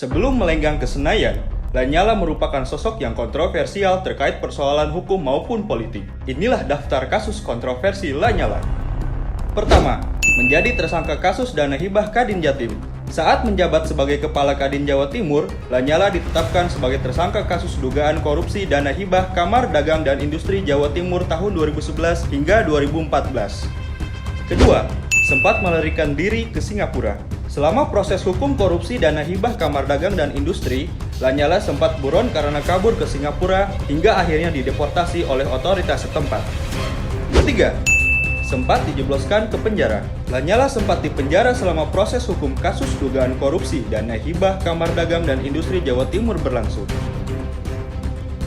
Sebelum melenggang ke Senayan, Lanyala merupakan sosok yang kontroversial terkait persoalan hukum maupun politik. Inilah daftar kasus kontroversi Lanyala. Pertama, menjadi tersangka kasus dana hibah Kadin Jatim. Saat menjabat sebagai Kepala Kadin Jawa Timur, Lanyala ditetapkan sebagai tersangka kasus dugaan korupsi dana hibah Kamar Dagang dan Industri Jawa Timur tahun 2011 hingga 2014. Kedua, sempat melarikan diri ke Singapura. Selama proses hukum korupsi dana hibah Kamar Dagang dan Industri, Lanyala sempat buron karena kabur ke Singapura hingga akhirnya dideportasi oleh otoritas setempat. Ketiga, sempat dijebloskan ke penjara. Lanyala sempat dipenjara selama proses hukum kasus dugaan korupsi dana hibah Kamar Dagang dan Industri Jawa Timur berlangsung.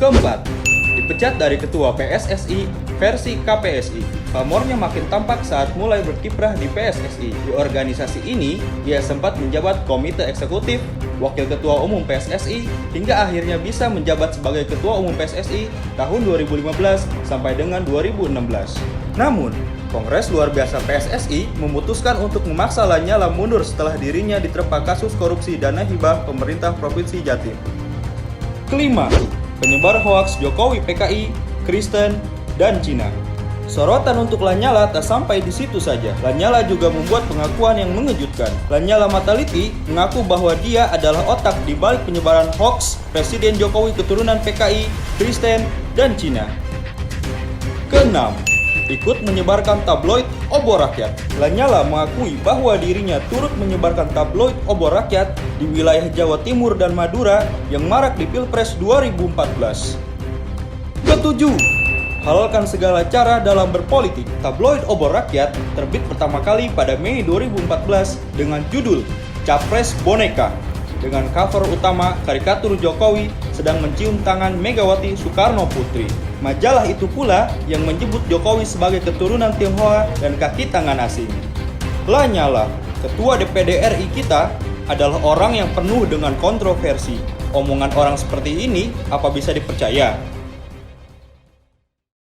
Keempat, dipecat dari Ketua PSSI versi KPSI. Pamornya makin tampak saat mulai berkiprah di PSSI. Di organisasi ini, ia sempat menjabat Komite Eksekutif, Wakil Ketua Umum PSSI, hingga akhirnya bisa menjabat sebagai Ketua Umum PSSI tahun 2015 sampai dengan 2016. Namun, Kongres Luar Biasa PSSI memutuskan untuk memaksa Lanyala mundur setelah dirinya diterpa kasus korupsi dana hibah pemerintah Provinsi Jatim. Kelima, penyebar hoaks Jokowi PKI, Kristen, dan Cina. Sorotan untuk Lanyala tak sampai di situ saja. Lanyala juga membuat pengakuan yang mengejutkan. Lanyala Mataliti mengaku bahwa dia adalah otak di balik penyebaran hoaks Presiden Jokowi keturunan PKI, Kristen, dan Cina. Keenam, ikut menyebarkan tabloid obor rakyat. Lanyala mengakui bahwa dirinya turut menyebarkan tabloid obor rakyat di wilayah Jawa Timur dan Madura yang marak di Pilpres 2014. Ketujuh, halalkan segala cara dalam berpolitik. Tabloid obor rakyat terbit pertama kali pada Mei 2014 dengan judul Capres Boneka, dengan cover utama karikatur Jokowi sedang mencium tangan Megawati Soekarno Putri. Majalah itu pula yang menyebut Jokowi sebagai keturunan Tionghoa dan kaki tangan asing. Lanyala, Ketua DPD RI kita, adalah orang yang penuh dengan kontroversi. Omongan orang seperti ini apa bisa dipercaya?